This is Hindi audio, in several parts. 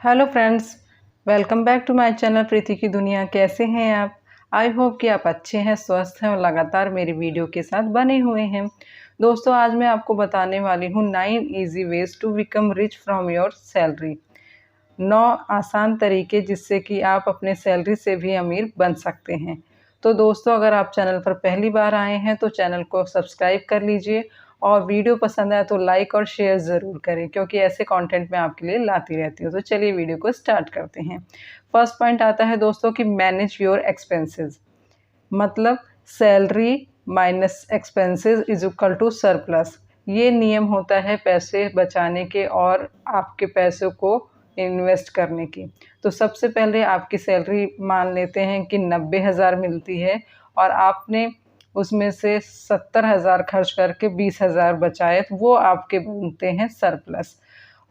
Hello friends, welcome back to my channel Preeti की दुनिया। कैसे हैं आप? आई होप कि आप अच्छे हैं, स्वस्थ हैं और लगातार मेरी वीडियो के साथ बने हुए हैं। दोस्तों, आज मैं आपको बताने वाली हूँ 9 easy ways to become rich from your salary. 9 आसान तरीके जिससे कि आप अपने सैलरी से भी अमीर बन सकते हैं। तो दोस्तों, अगर आप चैनल पर पहली बार आए हैं तो चैनल को सब्सक्राइब कर लीजिए और वीडियो पसंद आए तो लाइक और शेयर ज़रूर करें, क्योंकि ऐसे कंटेंट मैं आपके लिए लाती रहती हूँ। तो चलिए वीडियो को स्टार्ट करते हैं। फर्स्ट पॉइंट आता है दोस्तों कि मैनेज योर एक्सपेंसेस। मतलब salary minus expenses is equal to surplus. ये नियम होता है पैसे बचाने के और आपके पैसों को इन्वेस्ट करने की। तो सबसे पहले आपकी सैलरी मान लेते हैं कि 90,000 मिलती है और आपने उसमें से 70,000 खर्च करके 20,000 बचाए, तो वो आपके बनते हैं सरप्लस।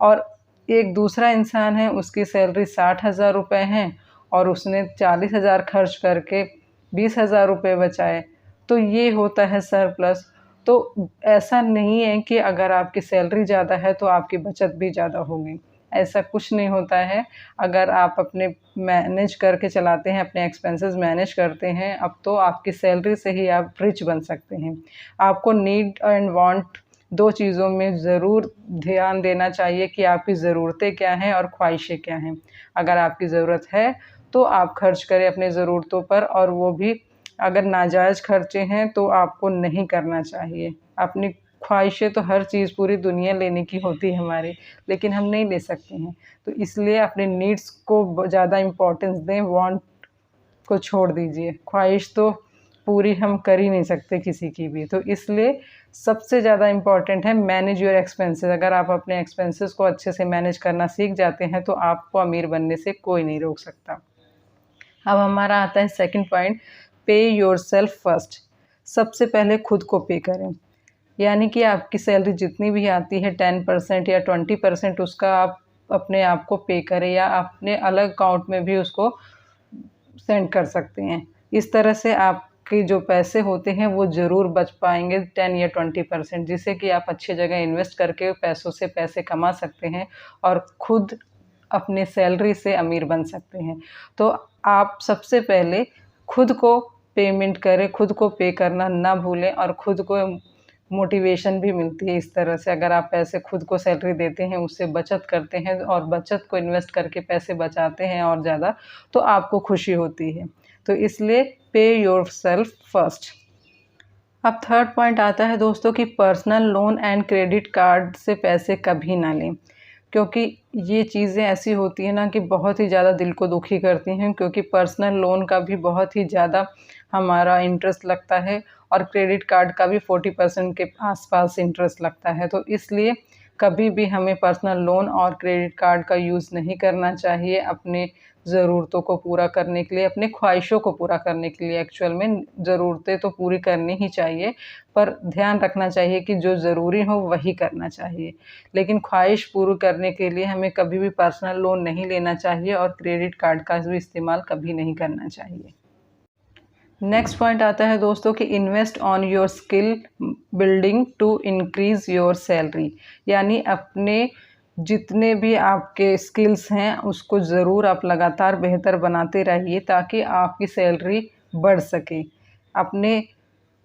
और एक दूसरा इंसान है, उसकी सैलरी 60,000 रुपये हैं और उसने 40,000 खर्च करके 20,000 रुपये बचाए, तो ये होता है सरप्लस। तो ऐसा नहीं है कि अगर आपकी सैलरी ज़्यादा है तो आपकी बचत भी ज़्यादा होगी, ऐसा कुछ नहीं होता है। अगर आप अपने मैनेज करके चलाते हैं, अपने एक्सपेंसेस मैनेज करते हैं, अब तो आपकी सैलरी से ही आप रिच बन सकते हैं। आपको नीड एंड वांट दो चीज़ों में ज़रूर ध्यान देना चाहिए कि आपकी ज़रूरतें क्या हैं और ख्वाहिशें क्या हैं। अगर आपकी ज़रूरत है तो आप खर्च करें अपनी ज़रूरतों पर, और वो भी अगर नाजायज़ खर्चे हैं तो आपको नहीं करना चाहिए। अपनी ख्वाहिशें तो हर चीज़ पूरी दुनिया लेने की होती है हमारी, लेकिन हम नहीं ले सकते हैं। तो इसलिए अपने नीड्स को ज़्यादा इम्पोर्टेंस दें, वांट को छोड़ दीजिए। ख्वाहिश तो पूरी हम कर ही नहीं सकते किसी की भी। तो इसलिए सबसे ज़्यादा इम्पॉर्टेंट है मैनेज योर एक्सपेंसेस। अगर आप अपने एक्सपेंसेस को अच्छे से मैनेज करना सीख जाते हैं तो आपको अमीर बनने से कोई नहीं रोक सकता। अब हमारा आता है सेकंड पॉइंट, पे योरसेल्फ फर्स्ट। सबसे पहले खुद को पे करें। यानी कि आपकी सैलरी जितनी भी आती है 10% या 20% उसका आप अपने आप को पे करें, या अपने अलग अकाउंट में भी उसको सेंड कर सकते हैं। इस तरह से आपके जो पैसे होते हैं वो ज़रूर बच पाएंगे 10 या 20%, जिससे कि आप अच्छी जगह इन्वेस्ट करके पैसों से पैसे कमा सकते हैं और खुद अपने सैलरी से अमीर बन सकते हैं। तो आप सबसे पहले खुद को पेमेंट करें, खुद को पे करना ना भूलें, और खुद को मोटिवेशन भी मिलती है इस तरह से। अगर आप पैसे खुद को सैलरी देते हैं, उससे बचत करते हैं और बचत को इन्वेस्ट करके पैसे बचाते हैं और ज़्यादा, तो आपको खुशी होती है। तो इसलिए पे योरसेल्फ फर्स्ट। अब थर्ड पॉइंट आता है दोस्तों कि personal loan and credit card से पैसे कभी ना लें, क्योंकि ये चीज़ें ऐसी होती हैं ना कि बहुत ही ज़्यादा दिल को दुखी करती हैं। क्योंकि पर्सनल लोन का भी बहुत ही ज़्यादा हमारा इंटरेस्ट लगता है और क्रेडिट कार्ड का भी 40% के आसपास इंटरेस्ट लगता है। तो इसलिए कभी भी हमें पर्सनल लोन और क्रेडिट कार्ड का यूज़ नहीं करना चाहिए अपने ज़रूरतों को पूरा करने के लिए, अपने ख्वाहिशों को पूरा करने के लिए। एक्चुअल में ज़रूरतें तो पूरी करनी ही चाहिए, पर ध्यान रखना चाहिए कि जो ज़रूरी हो वही करना चाहिए। लेकिन ख्वाहिश पूरी करने के लिए हमें कभी भी पर्सनल लोन नहीं लेना चाहिए और क्रेडिट कार्ड का भी इस्तेमाल कभी नहीं करना चाहिए। नेक्स्ट पॉइंट आता है दोस्तों कि invest on your skill building to increase your salary. यानी अपने जितने भी आपके स्किल्स हैं उसको ज़रूर आप लगातार बेहतर बनाते रहिए ताकि आपकी सैलरी बढ़ सके। अपने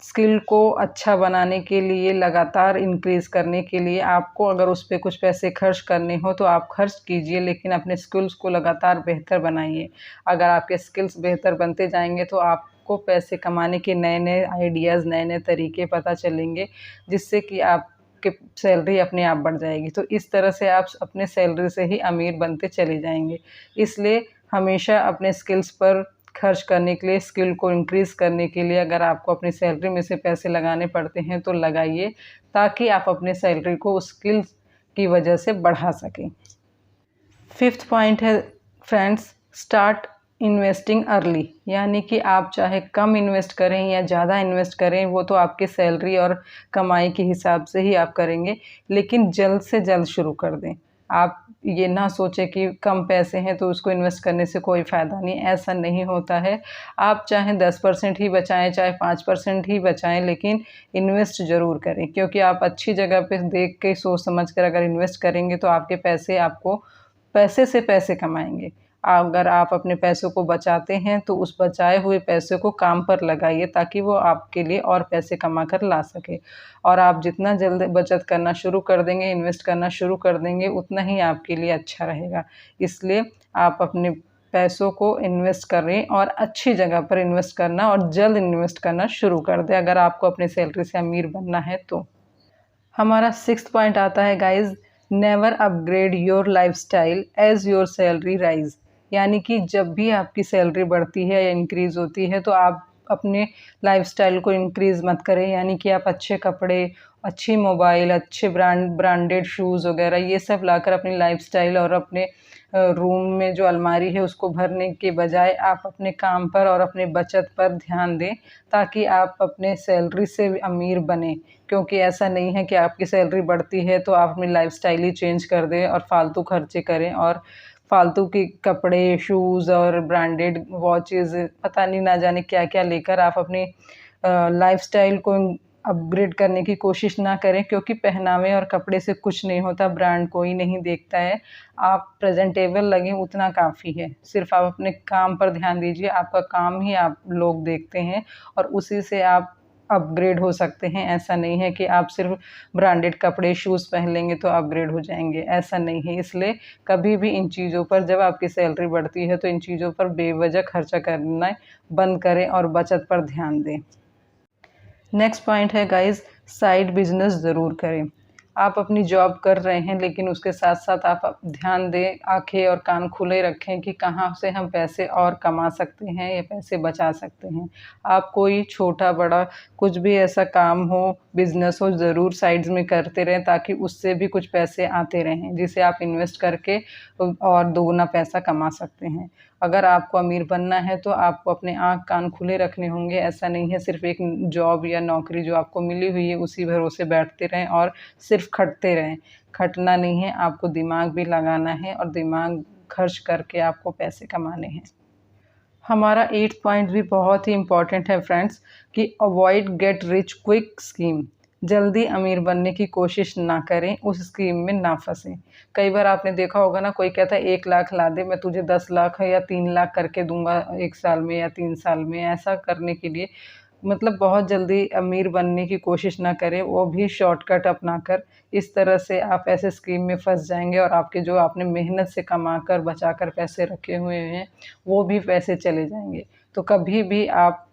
स्किल को अच्छा बनाने के लिए, लगातार इंक्रीज़ करने के लिए, आपको अगर उस पे कुछ पैसे खर्च करने हो तो आप खर्च कीजिए, लेकिन अपने स्किल्स को लगातार बेहतर बनाइए। अगर आपके स्किल्स बेहतर बनते जाएंगे तो आपको पैसे कमाने के नए-नए आइडियाज़, नए-नए तरीके पता चलेंगे, जिससे कि आपकी सैलरी अपने आप बढ़ जाएगी। तो इस तरह से आप अपने सैलरी से ही अमीर बनते चले जाएंगे। इसलिए हमेशा अपने स्किल्स पर खर्च करने के लिए, स्किल को इंक्रीज़ करने के लिए, अगर आपको अपनी सैलरी में से पैसे लगाने पड़ते हैं तो लगाइए, ताकि आप अपने सैलरी को उस स्किल्स की वजह से बढ़ा सकें। फिफ्थ पॉइंट है फ्रेंड्स, स्टार्ट इन्वेस्टिंग अर्ली। यानी कि आप चाहे कम इन्वेस्ट करें या ज़्यादा इन्वेस्ट करें, वो तो आपकी सैलरी और कमाई के हिसाब से ही आप करेंगे, लेकिन जल्द से जल्द शुरू कर दें। आप ये ना सोचें कि कम पैसे हैं तो उसको इन्वेस्ट करने से कोई फ़ायदा नहीं, ऐसा नहीं होता है। आप चाहे 10% ही बचाएँ, चाहे 5% ही बचाएँ, लेकिन इन्वेस्ट ज़रूर करें, क्योंकि आप अच्छी जगह पे देख के सोच समझ कर अगर इन्वेस्ट करेंगे तो आपके पैसे आपको पैसे से पैसे कमाएंगे। अगर आप अपने पैसों को बचाते हैं तो उस बचाए हुए पैसे को काम पर लगाइए ताकि वो आपके लिए और पैसे कमा कर ला सके। और आप जितना जल्द बचत करना शुरू कर देंगे, इन्वेस्ट करना शुरू कर देंगे, उतना ही आपके लिए अच्छा रहेगा। इसलिए आप अपने पैसों को इन्वेस्ट करें और अच्छी जगह पर इन्वेस्ट करना और जल्द इन्वेस्ट करना शुरू कर दें अगर आपको अपनी सैलरी से अमीर बनना है तो। हमारा 6th पॉइंट आता है guys, never upgrade your lifestyle as your salary rise. यानी कि जब भी आपकी सैलरी बढ़ती है या इंक्रीज़ होती है तो आप अपने लाइफस्टाइल को इंक्रीज़ मत करें। यानी कि आप अच्छे कपड़े, अच्छी मोबाइल, अच्छे ब्रांडेड शूज़ वगैरह ये सब लाकर अपनी लाइफस्टाइल और अपने रूम में जो अलमारी है उसको भरने के बजाय आप अपने काम पर और अपने बचत पर ध्यान दें ताकि आप अपने सैलरी से अमीर बने। क्योंकि ऐसा नहीं है कि आपकी सैलरी बढ़ती है तो आप अपनी लाइफस्टाइल ही चेंज कर दें और फालतू खर्चे करें और फालतू के कपड़े, शूज़ और ब्रांडेड वॉचेज़ पता नहीं ना जाने क्या-क्या लेकर आप अपनी लाइफ़स्टाइल को अपग्रेड करने की कोशिश ना करें। क्योंकि पहनावे और कपड़े से कुछ नहीं होता, ब्रांड कोई नहीं देखता है। आप प्रेज़ेंटेबल लगें उतना काफ़ी है। सिर्फ़ आप अपने काम पर ध्यान दीजिए, आपका काम ही आप लोग देखते हैं और उसी से आप अपग्रेड हो सकते हैं। ऐसा नहीं है कि आप सिर्फ़ ब्रांडेड कपड़े, शूज़ पहन लेंगे तो अपग्रेड हो जाएँगे, ऐसा नहीं है। इसलिए कभी भी इन चीज़ों पर, जब आपकी सैलरी बढ़ती है तो इन चीज़ों पर बेवजह खर्चा करना बंद करें और बचत पर ध्यान दें। नेक्स्ट पॉइंट है गाइज़, साइड बिज़नेस ज़रूर करें। आप अपनी जॉब कर रहे हैं लेकिन उसके साथ-साथ आप ध्यान दें, आँखें और कान खुले रखें कि कहाँ से हम पैसे और कमा सकते हैं या पैसे बचा सकते हैं। आप कोई छोटा-बड़ा कुछ भी ऐसा काम हो, बिज़नेस हो, ज़रूर साइड्स में करते रहें ताकि उससे भी कुछ पैसे आते रहें, जिसे आप इन्वेस्ट करके और दोगुना पैसा कमा सकते हैं। अगर आपको अमीर बनना है तो आपको अपने आँख कान खुले रखने होंगे। ऐसा नहीं है सिर्फ़ एक जॉब या नौकरी जो आपको मिली हुई है उसी भरोसे बैठते रहें और सिर्फ़ खटते रहें। खटना नहीं है, आपको दिमाग भी लगाना है और दिमाग खर्च करके आपको पैसे कमाने हैं। हमारा 8th पॉइंट भी बहुत ही इम्पोर्टेंट है फ्रेंड्स कि avoid get rich quick scheme. जल्दी अमीर बनने की कोशिश ना करें, उस स्कीम में ना फंसें। कई बार आपने देखा होगा ना, कोई कहता है 1 लाख ला दे, मैं तुझे 10 लाख या 3 लाख करके दूँगा 1 साल में या 3 साल में। ऐसा करने के लिए मतलब बहुत जल्दी अमीर बनने की कोशिश ना करें, वो भी शॉर्टकट अपनाकर। इस तरह से आप ऐसे स्कीम में फँस जाएँगे और आपके जो आपने मेहनत से कमाकर, बचाकर पैसे रखे हुए हैं, वो भी पैसे चले जाएँगे। तो कभी भी आप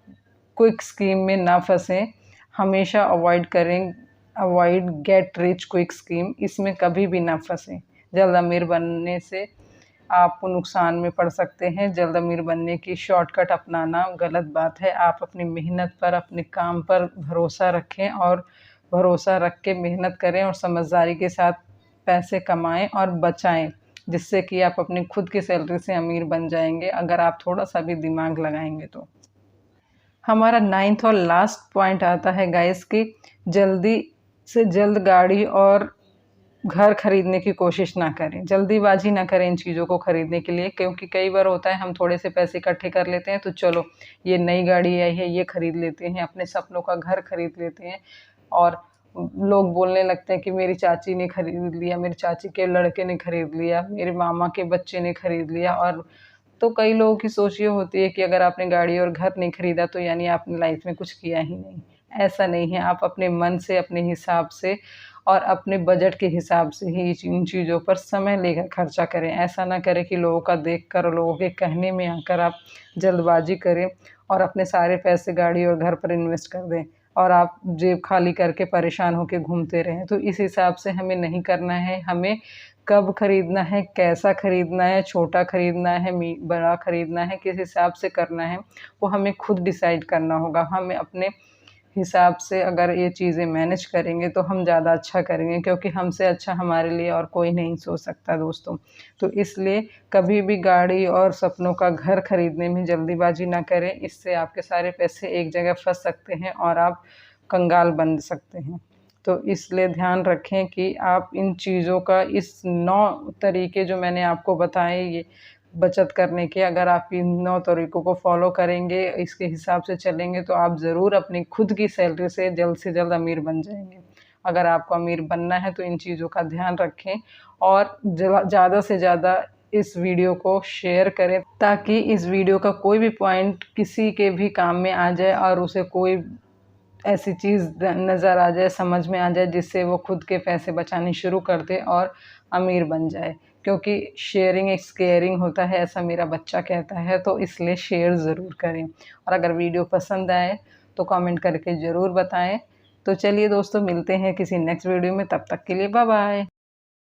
क्विक स्कीम में ना फँसें, हमेशा avoid get rich quick scheme, इसमें कभी भी ना फँसें। जल्द अमीर बनने से आप नुकसान में पड़ सकते हैं। जल्द अमीर बनने की शॉर्टकट अपनाना गलत बात है। आप अपनी मेहनत पर, अपने काम पर भरोसा रखें और भरोसा रख के मेहनत करें और समझदारी के साथ पैसे कमाएँ और बचाएँ, जिससे कि आप अपनी खुद की सैलरी से अमीर बन जाएँगे, अगर आप थोड़ा-सा भी दिमाग लगाएँगे तो। हमारा 9th और लास्ट पॉइंट आता है गाइस कि जल्दी से जल्द गाड़ी और घर खरीदने की कोशिश ना करें। जल्दीबाजी ना करें इन चीज़ों को खरीदने के लिए, क्योंकि कई बार होता है हम थोड़े से पैसे इकट्ठे कर लेते हैं तो चलो ये नई गाड़ी आई है ये खरीद लेते हैं, अपने सपनों का घर खरीद लेते हैं और लोग बोलने लगते हैं कि मेरी चाची ने खरीद लिया, मेरी चाची के लड़के ने खरीद लिया, मेरे मामा के बच्चे ने खरीद लिया। और तो कई लोगों की सोच ये होती है कि अगर आपने गाड़ी और घर नहीं खरीदा तो यानी आपने लाइफ में कुछ किया ही नहीं। ऐसा नहीं है, आप अपने मन से, अपने हिसाब से और अपने बजट के हिसाब से ही इन चीज़ों पर समय लेकर खर्चा करें। ऐसा ना करें कि लोगों का देखकर और लोगों के कहने में आकर आप जल्दबाजी करें और अपने सारे पैसे गाड़ी और घर पर इन्वेस्ट कर दें और आप जेब खाली करके परेशान होके घूमते रहें। तो इस हिसाब से हमें नहीं करना है। हमें कब खरीदना है, कैसा खरीदना है, छोटा खरीदना है, बड़ा खरीदना है, किस हिसाब से करना है, वो हमें खुद डिसाइड करना होगा। हमें अपने हिसाब से अगर ये चीज़ें मैनेज करेंगे तो हम ज़्यादा अच्छा करेंगे, क्योंकि हमसे अच्छा हमारे लिए और कोई नहीं सोच सकता दोस्तों। तो इसलिए कभी भी गाड़ी और सपनों का घर खरीदने में जल्दीबाजी ना करें, इससे आपके सारे पैसे एक जगह फँस सकते हैं और आप कंगाल बन सकते हैं। तो इसलिए ध्यान रखें कि आप इन चीज़ों का, इस 9 तरीके जो मैंने आपको बताए ये बचत करने के, अगर आप इन 9 तरीकों को फ़ॉलो करेंगे, इसके हिसाब से चलेंगे तो आप ज़रूर अपनी खुद की सैलरी से जल्द अमीर बन जाएँगे। अगर आपको अमीर बनना है तो इन चीज़ों का ध्यान रखें और ज़्यादा से ज़्यादा इस वीडियो को शेयर करें, ताकि इस वीडियो का कोई भी पॉइंट किसी के भी काम में आ जाए और उसे कोई ऐसी चीज़ नज़र आ जाए, समझ में आ जाए, जिससे वो खुद के पैसे बचाने शुरू कर दे और अमीर बन जाए। क्योंकि शेयरिंग इज़ केयरिंग होता है, ऐसा मेरा बच्चा कहता है, तो इसलिए शेयर ज़रूर करें। और अगर वीडियो पसंद आए तो कमेंट करके ज़रूर बताएं। तो चलिए दोस्तों, मिलते हैं किसी नेक्स्ट वीडियो में, तब तक के लिए बाय बाय।